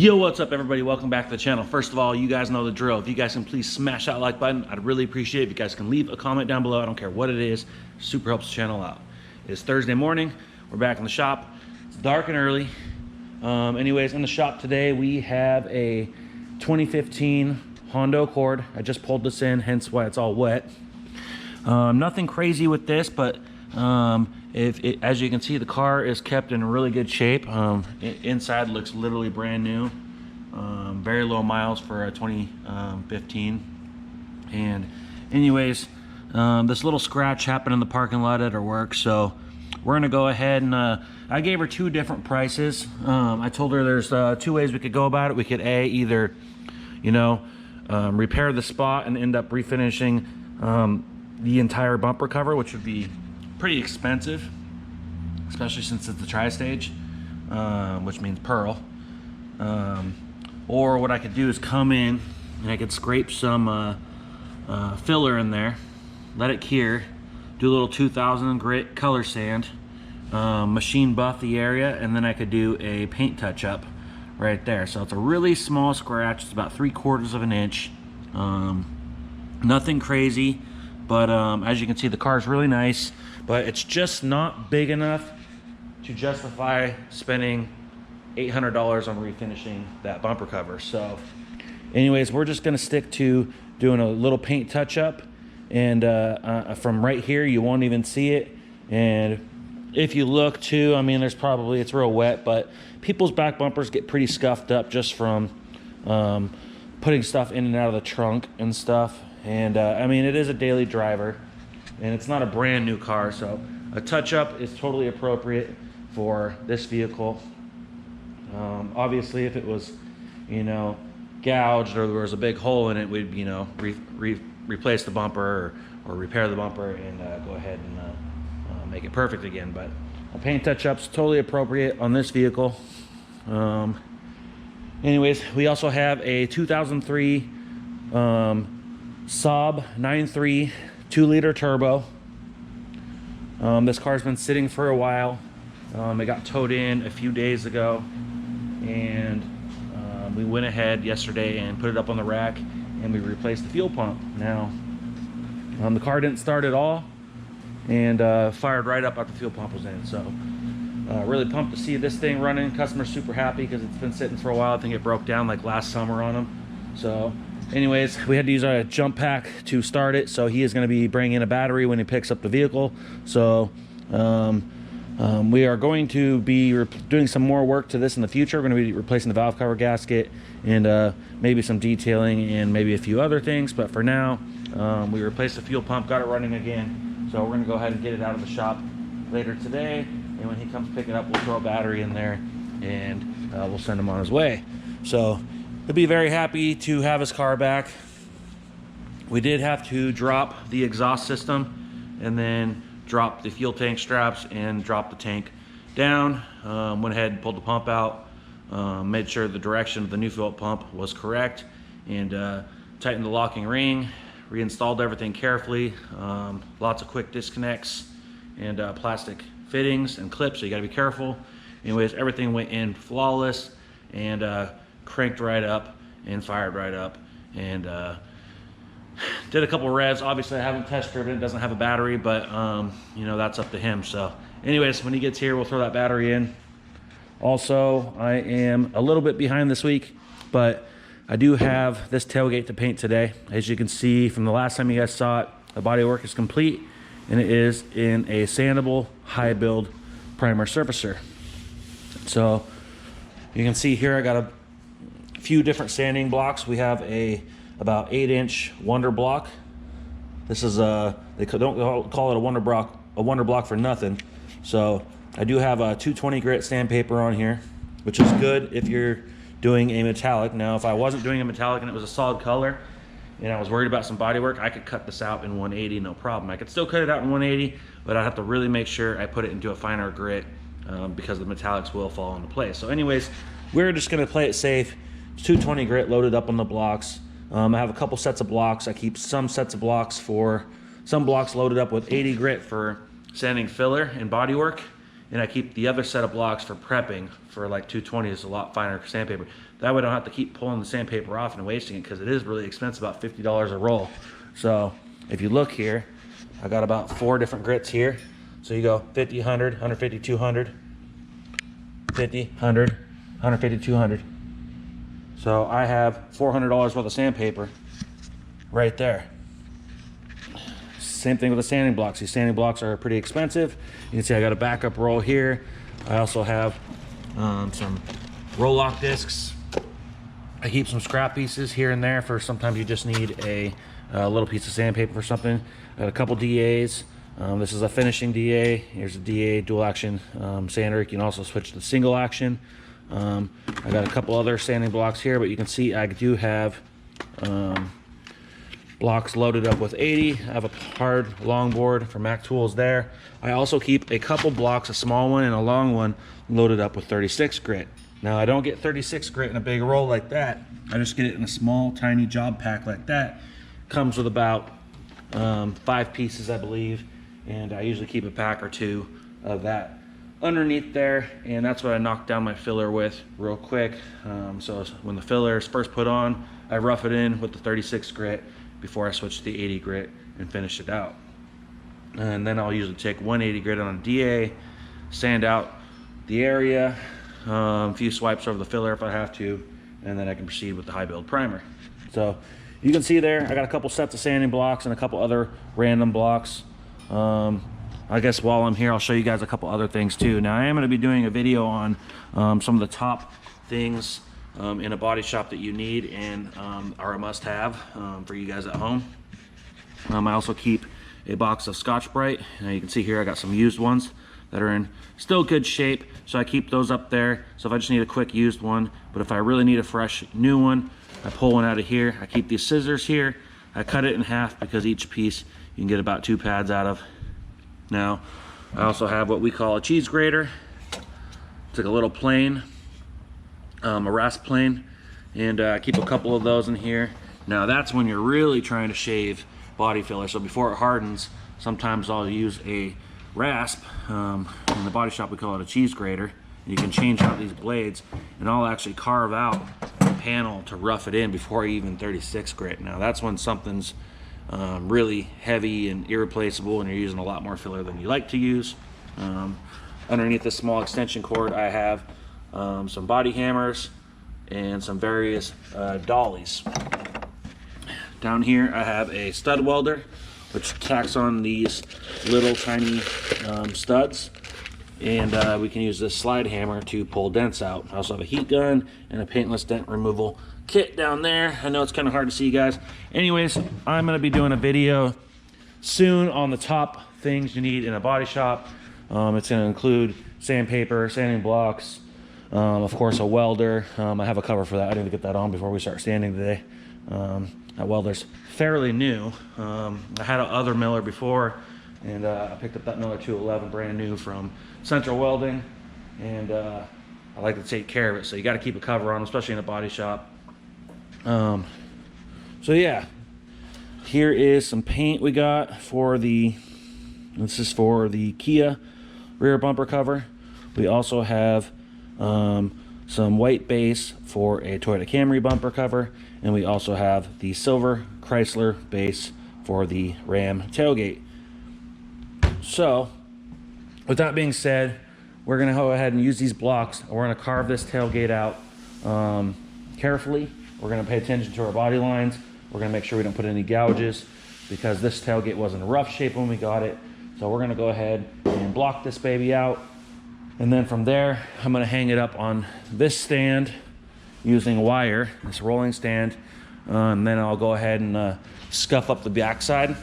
Yo, what's up everybody? Welcome back to the channel. First of all, you guys know the drill. If you guys can please smash that like button, I'd really appreciate it. If you guys can leave a comment down below, I don't care what it is, super helps the channel out. It's Thursday morning, we're back in the shop. It's dark and early. Anyways, in the shop today, we have a 2015 Honda Accord. I just pulled this in, hence why it's all wet. Nothing crazy with this, but as you can see, the car is kept in really good shape. Inside looks literally brand new. Very low miles for a 2015. And anyways, this little scratch happened in the parking lot at her work, so we're gonna go ahead and I gave her two different prices. I told her there's two ways we could go about it. We could either repair the spot and end up refinishing the entire bumper cover, which would be pretty expensive, especially since it's the tri-stage, which means pearl. Or what I could do is come in and I could scrape some filler in there, let it cure, do a little 2000 grit color sand, machine buff the area, and then I could do a paint touch up right there. So it's a really small scratch. It's about 3/4 of an inch. Nothing crazy, but as you can see, the car is really nice, but it's just not big enough to justify spending $800 on refinishing that bumper cover. So anyways, we're just going to stick to doing a little paint touch up, and from right here you won't even see it. And if you look too, I mean, it's real wet, but people's back bumpers get pretty scuffed up just from putting stuff in and out of the trunk and stuff. And I mean, it is a daily driver and it's not a brand new car, so a touch up is totally appropriate for this vehicle. Obviously if it was gouged or there was a big hole in it, we'd replace the bumper or repair the bumper and go ahead and make it perfect again. But a paint touch up's totally appropriate on this vehicle. Anyways, we also have a 2003 Saab 9.3 2-liter turbo. This car's been sitting for a while. It got towed in a few days ago, and we went ahead yesterday and put it up on the rack and we replaced the fuel pump. Now the car didn't start at all and fired right up after the fuel pump was in. So really pumped to see this thing running. Customer's super happy because it's been sitting for a while. I think it broke down like last summer on him. So anyways, we had to use our jump pack to start it, so he is going to be bringing in a battery when he picks up the vehicle. So we are going to be doing some more work to this in the future. We're going to be replacing the valve cover gasket and maybe some detailing and maybe a few other things, but for now we replaced the fuel pump, got it running again. So we're going to go ahead and get it out of the shop later today, and when he comes pick it up, we'll throw a battery in there and we'll send him on his way. So he'll be very happy to have his car back. We did have to drop the exhaust system and then drop the fuel tank straps and drop the tank down. Went ahead and pulled the pump out, made sure the direction of the new fuel pump was correct, and tightened the locking ring, reinstalled everything carefully. Lots of quick disconnects and plastic fittings and clips, so you gotta be careful. Anyways, everything went in flawless and cranked right up and fired right up, and did a couple revs. Obviously I haven't test driven it, doesn't have a battery, but that's up to him. So anyways, when he gets here, we'll throw that battery in. Also, I am a little bit behind this week, but I do have this tailgate to paint today. As you can see from the last time you guys saw it, the body work is complete and it is in a sandable high build primer surfacer. So you can see here I got a few different sanding blocks. We have about 8-inch Wonder block. This is they don't call it a Wonder block for nothing. So I do have a 220 grit sandpaper on here, which is good if you're doing a metallic. Now if I wasn't doing a metallic and it was a solid color and I was worried about some body work, I could cut this out in 180, no problem. I could still cut it out in 180, but I'd have to really make sure I put it into a finer grit because the metallics will fall into place. So anyways, we're just gonna play it safe. 220 grit loaded up on the blocks. I have a couple sets of blocks. I keep some sets of blocks loaded up with 80 grit for sanding filler and body work, and I keep the other set of blocks for prepping for like 220. It's a lot finer sandpaper. That way I don't have to keep pulling the sandpaper off and wasting it, because it is really expensive, about $50 a roll. So if you look here, I got about 4 different grits here. So you go 50, 100, 150, 200, 50, 100, 150, 200. So I have $400 worth of sandpaper right there. Same thing with the sanding blocks. These sanding blocks are pretty expensive. You can see I got a backup roll here. I also have some roll lock discs. I keep some scrap pieces here and there for sometimes you just need a little piece of sandpaper for something. I got a couple DAs. This is a finishing DA. Here's a DA dual action sander. You can also switch to single action. I got a couple other sanding blocks here, but you can see I do have blocks loaded up with 80. I have a hard longboard from Mac Tools there. I also keep a couple blocks, a small one and a long one, loaded up with 36 grit. Now I don't get 36 grit in a big roll like that. I just get it in a small, tiny job pack like that. Comes with about 5 pieces, I believe, and I usually keep a pack or 2 of that underneath there, and that's what I knock down my filler with real quick. So when the filler is first put on, I rough it in with the 36 grit before I switch to the 80 grit and finish it out. And then I'll usually take 180 grit on a DA, sand out the area, a few swipes over the filler if I have to, and then I can proceed with the high build primer. So you can see there, I got a couple sets of sanding blocks and a couple other random blocks. I guess while I'm here, I'll show you guys a couple other things too. Now I am going to be doing a video on some of the top things in a body shop that you need and are a must-have for you guys at home. I also keep a box of Scotch Brite. Now you can see here I got some used ones that are in still good shape, so I keep those up there. So if I just need a quick used one, but if I really need a fresh new one, I pull one out of here. I keep these scissors here. I cut it in half because each piece you can get about 2 pads out of. Now I also have what we call a cheese grater. It's like a little plane, a rasp plane, and I keep a couple of those in here. Now that's when you're really trying to shave body filler. So before it hardens, sometimes I'll use a rasp. In the body shop we call it a cheese grater. And you can change out these blades, and I'll actually carve out the panel to rough it in before I even 36 grit. Now that's when something's really heavy and irreplaceable and you're using a lot more filler than you like to use. Underneath this small extension cord I have some body hammers and some various dollies. Down here I have a stud welder which tacks on these little tiny studs, and we can use this slide hammer to pull dents out. I also have a heat gun and a paintless dent removal kit down there. I know it's kind of hard to see, guys. Anyways, I'm going to be doing a video soon on the top things you need in a body shop. It's going to include sandpaper, sanding blocks, of course a welder. I have a cover for that. I need to get that on before we start sanding today. That welder's fairly new. I had a other miller before, and I picked up that Miller 211 brand new from Central Welding, and I like to take care of it, so you got to keep a cover on, especially in a body shop. So yeah, here is some paint we got for this is for the Kia rear bumper cover. We also have some white base for a Toyota Camry bumper cover, and we also have the silver Chrysler base for the Ram tailgate. So with that being said, we're gonna go ahead and use these blocks, and we're gonna carve this tailgate out carefully. We're gonna pay attention to our body lines. We're gonna make sure we don't put any gouges, because this tailgate was in a rough shape when we got it. So we're gonna go ahead and block this baby out. And then from there, I'm gonna hang it up on this stand using wire, this rolling stand. And then I'll go ahead and scuff up the backside,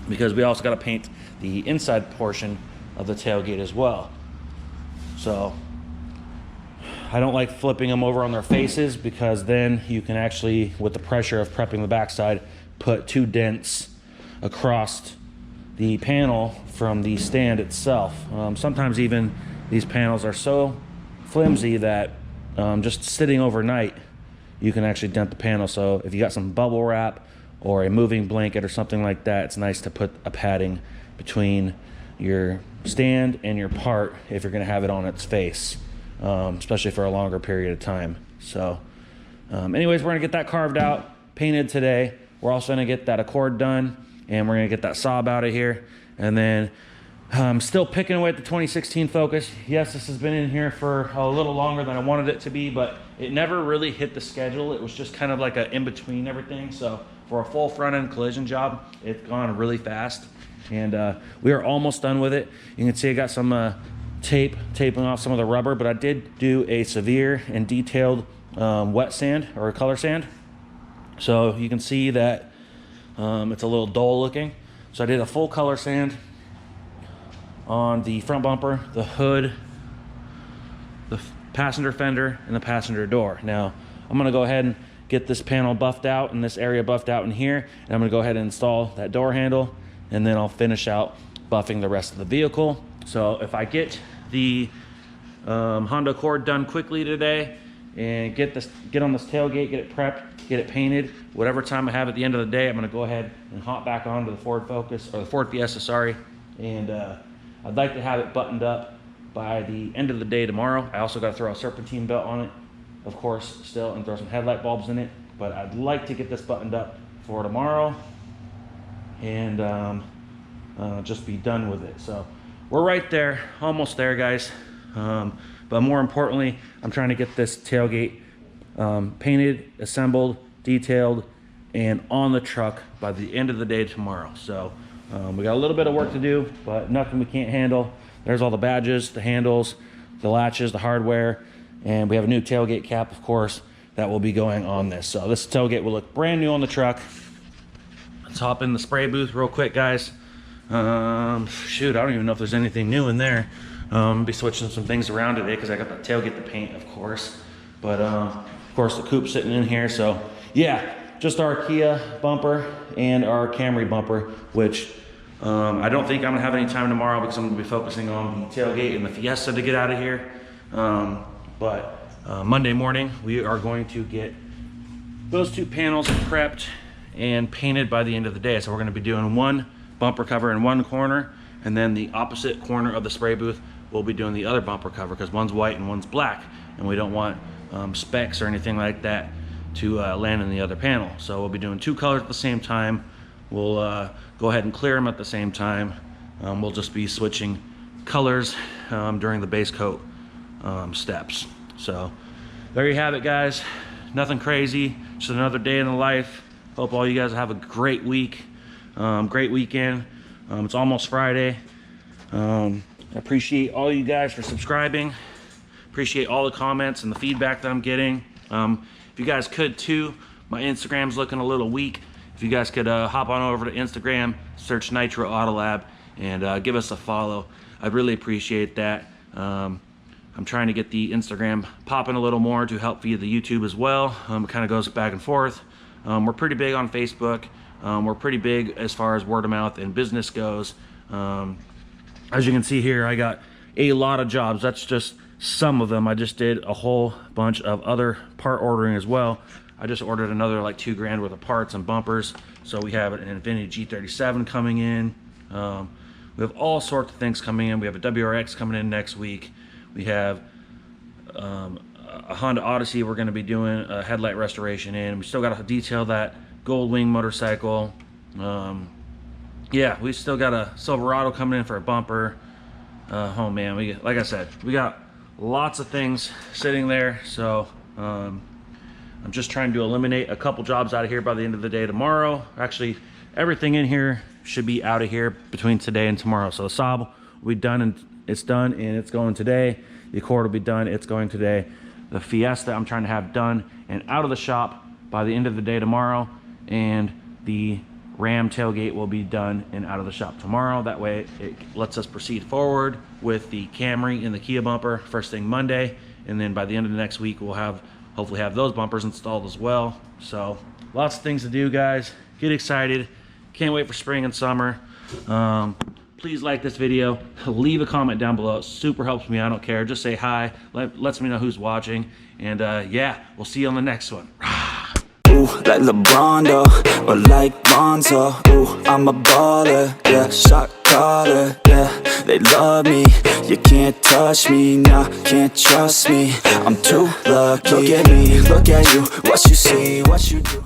because we also gotta paint the inside portion of the tailgate as well. So I don't like flipping them over on their faces, because then you can actually, with the pressure of prepping the backside, put 2 dents across the panel from the stand itself. Sometimes even these panels are so flimsy that just sitting overnight, you can actually dent the panel. So if you got some bubble wrap or a moving blanket or something like that, it's nice to put a padding between, your stand and your part if you're going to have it on its face, especially for a longer period of time. So anyways, we're going to get that carved out, painted today. We're also going to get that Accord done, and we're going to get that Saab out of here. And then still picking away at the 2016 Focus. Yes, this has been in here for a little longer than I wanted it to be, but it never really hit the schedule. It was just kind of like an in-between everything. So for a full front-end collision job, it's gone really fast. And we are almost done with it. You can see I got some taping off some of the rubber, but I did do a severe and detailed wet sand or color sand. So you can see that it's a little dull looking. So I did a full color sand on the front bumper, the hood, the passenger fender, and the passenger door. Now I'm gonna go ahead and get this panel buffed out and this area buffed out in here, and I'm gonna go ahead and install that door handle, and then I'll finish out buffing the rest of the vehicle. So if I get the Honda Accord done quickly today and get on this tailgate, get it prepped, get it painted, whatever time I have at the end of the day, I'm gonna go ahead and hop back onto the Ford Focus, or the Ford Fiesta, sorry. And I'd like to have it buttoned up by the end of the day tomorrow. I also got to throw a serpentine belt on it, of course, still, and throw some headlight bulbs in it. But I'd like to get this buttoned up for tomorrow and just be done with it. So we're right there, almost there, guys. But more importantly, I'm trying to get this tailgate painted, assembled, detailed, and on the truck by the end of the day tomorrow. So we got a little bit of work to do, but nothing we can't handle. There's all the badges, the handles, the latches, the hardware, and we have a new tailgate cap, of course, that will be going on this. So this tailgate will look brand new on the truck. Let's hop in the spray booth real quick, guys. Shoot, I don't even know if there's anything new in there. I'll be switching some things around today because I got the tailgate to paint, of course. But of course, the coupe's sitting in here. So yeah, just our Kia bumper and our Camry bumper, which I don't think I'm gonna have any time tomorrow because I'm gonna be focusing on the tailgate and the Fiesta to get out of here. But Monday morning, we are going to get those two panels prepped and painted by the end of the day. So we're gonna be doing one bumper cover in one corner, and then the opposite corner of the spray booth, we'll be doing the other bumper cover because one's white and one's black, and we don't want specks or anything like that to land in the other panel. So we'll be doing two colors at the same time. We'll go ahead and clear them at the same time. We'll just be switching colors during the base coat steps. So there you have it, guys. Nothing crazy, just another day in the life. Hope all you guys have a great week, great weekend. It's almost Friday. I appreciate all you guys for subscribing. Appreciate all the comments and the feedback that I'm getting. If you guys could too, my Instagram's looking a little weak. If you guys could hop on over to Instagram, search Nitro Autolab, and give us a follow. I'd really appreciate that. I'm trying to get the Instagram popping a little more to help feed the YouTube as well. It kind of goes back and forth. We're pretty big on Facebook. We're pretty big as far as word of mouth and business goes. As you can see here, I got a lot of jobs. That's just some of them. I just did a whole bunch of other part ordering as well. I just ordered another like $2 grand worth of parts and bumpers. So we have an Infiniti G37 coming in. We have all sorts of things coming in. We have a WRX coming in next week. We have a Honda Odyssey we're going to be doing a headlight restoration in. We still got to detail that Gold Wing motorcycle. Yeah, we still got a Silverado coming in for a bumper. Oh man, like I said, we got lots of things sitting there. So I'm just trying to eliminate a couple jobs out of here by the end of the day tomorrow. Actually, everything in here should be out of here between today and tomorrow. So the Saab will be done, and it's done and it's going today. The Accord will be done, it's going today. The Fiesta I'm trying to have done and out of the shop by the end of the day tomorrow, and the Ram tailgate will be done and out of the shop tomorrow. That way it lets us proceed forward with the Camry and the Kia bumper first thing Monday, and then by the end of the next week we'll hopefully have those bumpers installed as well. So lots of things to do, guys. Get excited. Can't wait for spring and summer. Please like this video, leave a comment down below. It super helps me. I don't care, just say hi, lets me know who's watching, and yeah, we'll see you on the next one. Ooh, like LeBron though, or like Lonzo, ooh, I'm a baller, yeah, shot caller, yeah, they love me, you can't touch me, nah, can't trust me, I'm too lucky. Look at me, look at you, what you see, what you do.